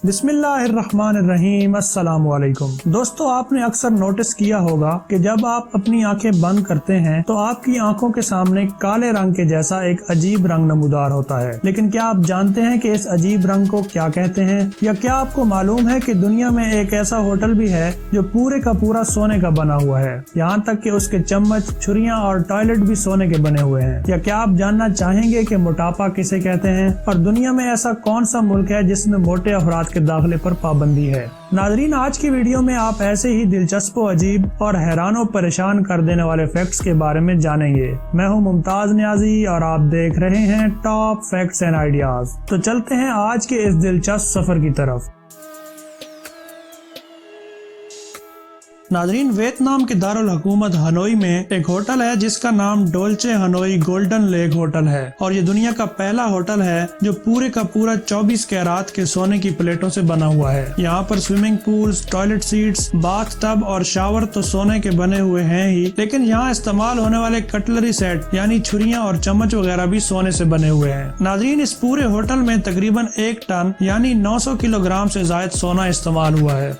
بسم اللہ الرحمن الرحیم۔ السلام علیکم دوستو، آپ نے اکثر نوٹس کیا ہوگا کہ جب آپ اپنی آنکھیں بند کرتے ہیں تو آپ کی آنکھوں کے سامنے کالے رنگ کے جیسا ایک عجیب رنگ نمودار ہوتا ہے، لیکن کیا آپ جانتے ہیں کہ اس عجیب رنگ کو کیا کہتے ہیں؟ یا کیا آپ کو معلوم ہے کہ دنیا میں ایک ایسا ہوٹل بھی ہے جو پورے کا پورا سونے کا بنا ہوا ہے، یہاں تک کہ اس کے چمچ، چھریاں اور ٹوائلٹ بھی سونے کے بنے ہوئے ہیں؟ یا کیا آپ جاننا چاہیں گے کہ موٹاپا کسے کہتے ہیں، اور دنیا میں ایسا کون سا ملک ہے جس میں موٹے افراد کے داخلے پر پابندی ہے؟ ناظرین، آج کی ویڈیو میں آپ ایسے ہی دلچسپ و عجیب اور حیران و پریشان کر دینے والے فیکٹس کے بارے میں جانیں گے۔ میں ہوں ممتاز نیازی اور آپ دیکھ رہے ہیں ٹاپ فیکٹس اینڈ آئیڈیاز۔ تو چلتے ہیں آج کے اس دلچسپ سفر کی طرف۔ ناظرین، ویتنام کے دارالحکومت ہنوئی میں ایک ہوٹل ہے جس کا نام ڈولچے ہنوئی گولڈن لیک ہوٹل ہے، اور یہ دنیا کا پہلا ہوٹل ہے جو پورے کا پورا 24 کیرات کے سونے کی پلیٹوں سے بنا ہوا ہے۔ یہاں پر swimming pools, toilet seats, bath tub اور شاور تو سونے کے بنے ہوئے ہیں ہی، لیکن یہاں استعمال ہونے والے کٹلری سیٹ یعنی چھریاں اور چمچ وغیرہ بھی سونے سے بنے ہوئے ہیں۔ ناظرین، اس پورے ہوٹل میں تقریباً 1 ٹن یعنی 900 کلو گرام سے زائد سونا استعمال ہوا ہے۔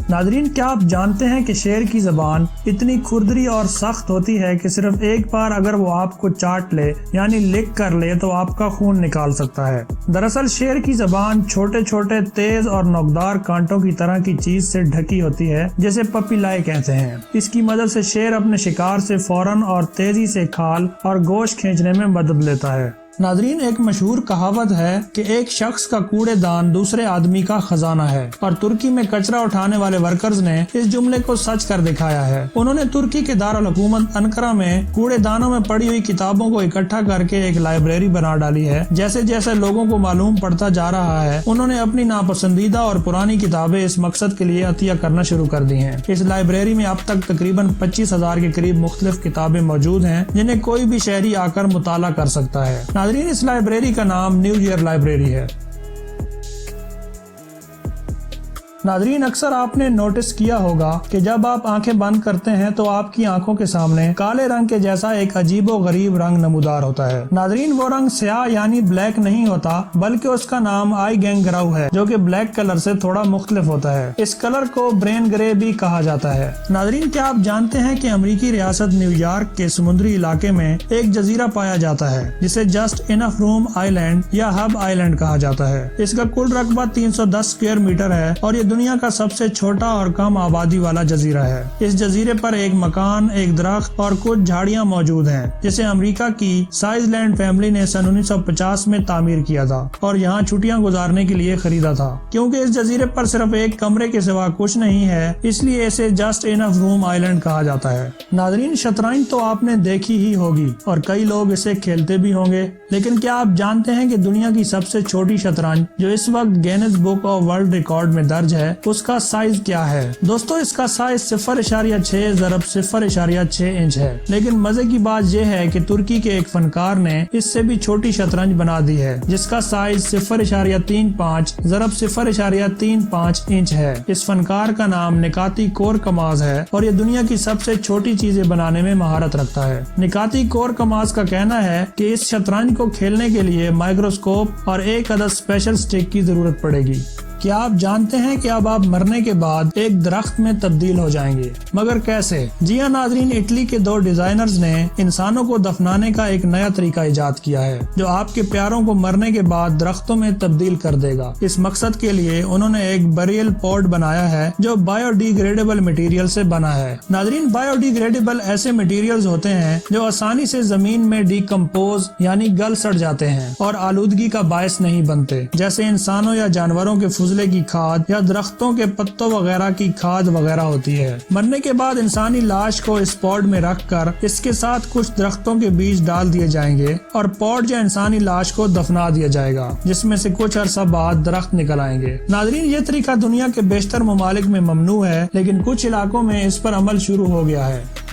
ناظرین، کیا آپ جانتے ہیں کہ شیر کی زبان اتنی کھردری اور سخت ہوتی ہے کہ صرف ایک بار اگر وہ آپ کو چاٹ لے یعنی لک کر لے تو آپ کا خون نکال سکتا ہے؟ دراصل شیر کی زبان چھوٹے چھوٹے تیز اور نوکدار کانٹوں کی طرح کی چیز سے ڈھکی ہوتی ہے جسے پپیلائے کہتے ہیں۔ اس کی مدد سے شیر اپنے شکار سے فوراً اور تیزی سے کھال اور گوشت کھینچنے میں مدد لیتا ہے۔ ناظرین، ایک مشہور کہاوت ہے کہ ایک شخص کا کوڑے دان دوسرے آدمی کا خزانہ ہے، اور ترکی میں کچرا اٹھانے والے ورکرز نے اس جملے کو سچ کر دکھایا ہے۔ انہوں نے ترکی کے دارالحکومت انقرہ میں کوڑے دانوں میں پڑی ہوئی کتابوں کو اکٹھا کر کے ایک لائبریری بنا ڈالی ہے۔ جیسے جیسے لوگوں کو معلوم پڑتا جا رہا ہے، انہوں نے اپنی ناپسندیدہ اور پرانی کتابیں اس مقصد کے لیے عطیہ کرنا شروع کر دی ہیں۔ اس لائبریری میں اب تک تقریباً 25,000 کے قریب مختلف کتابیں موجود ہیں جنہیں کوئی بھی شہری آ کر مطالعہ کر سکتا ہے۔ ناظرین، اس لائبریری کا نام نیو ایئر لائبریری ہے۔ ناظرین، اکثر آپ نے نوٹس کیا ہوگا کہ جب آپ آنکھیں بند کرتے ہیں تو آپ کی آنکھوں کے سامنے کالے رنگ کے جیسا ایک عجیب و غریب رنگ نمودار ہوتا ہے۔ ناظرین، وہ رنگ سیاہ یعنی بلیک نہیں ہوتا، بلکہ اس کا نام آئی گینگ گراؤ ہے، جو کہ بلیک کلر سے تھوڑا مختلف ہوتا ہے۔ اس کلر کو برین گرے بھی کہا جاتا ہے۔ ناظرین، کیا آپ جانتے ہیں کہ امریکی ریاست نیو یارک کے سمندری علاقے میں ایک جزیرہ پایا جاتا ہے جسے جسٹ انف روم آئی لینڈ یا ہب آئی لینڈ کہا جاتا ہے؟ اس کا کل رقبہ 310 اسکوائر میٹر ہے اور یہ دنیا کا سب سے چھوٹا اور کم آبادی والا جزیرہ ہے۔ اس جزیرے پر ایک مکان، ایک درخت اور کچھ جھاڑیاں موجود ہیں جسے امریکہ کی سائز لینڈ فیملی نے سن 1950 میں تعمیر کیا تھا اور یہاں چھٹیاں گزارنے کے لیے خریدا تھا۔ کیونکہ اس جزیرے پر صرف ایک کمرے کے سوا کچھ نہیں ہے، اس لیے اسے جسٹ انف روم آئی لینڈ کہا جاتا ہے۔ ناظرین، شطرنج تو آپ نے دیکھی ہی ہوگی اور کئی لوگ اسے کھیلتے بھی ہوں گے، لیکن کیا آپ جانتے ہیں کہ دنیا کی سب سے چھوٹی شطرنج جو اس وقت grains book of world record میں درج ہے اس کا سائز کیا ہے؟ دوستو، اس کا سائز 0.6 ضرب 0.6 انچ ہے۔ لیکن مزے کی بات یہ ہے کہ ترکی کے ایک فنکار نے اس سے بھی چھوٹی شطرنج بنا دی ہے جس کا سائز 0.35 ضرب 0.35 انچ ہے۔ اس فنکار کا نام نکاتی کور کماز ہے اور یہ دنیا کی سب سے چھوٹی چیزیں بنانے میں مہارت رکھتا ہے۔ نکاتی کور کماز کا کہنا ہے کہ اس شطرنج کو کھیلنے کے لیے مائکروسکوپ اور ایک عدد اسپیشل سٹک کی ضرورت پڑے گی۔ کیا آپ جانتے ہیں کہ اب آپ مرنے کے بعد ایک درخت میں تبدیل ہو جائیں گے؟ مگر کیسے؟ جی ہاں ناظرین، اٹلی کے 2 ڈیزائنرز نے انسانوں کو دفنانے کا ایک نیا طریقہ ایجاد کیا ہے جو آپ کے پیاروں کو مرنے کے بعد درختوں میں تبدیل کر دے گا۔ اس مقصد کے لیے انہوں نے ایک بیریل پوٹ بنایا ہے جو بایو ڈی گریڈیبل مٹیریل سے بنا ہے۔ ناظرین، بایو ڈی گریڈیبل ایسے مٹیریلز ہوتے ہیں جو آسانی سے زمین میں ڈیکمپوز یعنی گل سڑ جاتے ہیں اور آلودگی کا باعث نہیں بنتے، جیسے انسانوں یا جانوروں کے فضلے کی کھاد یا درختوں کے پتوں وغیرہ کی کھاد وغیرہ ہوتی ہے۔ مرنے کے بعد انسانی لاش کو اس پوٹ میں رکھ کر اس کے ساتھ کچھ درختوں کے بیج ڈال دیے جائیں گے اور پوٹ یا انسانی لاش کو دفنا دیا جائے گا، جس میں سے کچھ عرصہ بعد درخت نکل آئیں گے۔ ناظرین، یہ طریقہ دنیا کے بیشتر ممالک میں ممنوع ہے، لیکن کچھ علاقوں میں اس پر عمل شروع ہو گیا ہے۔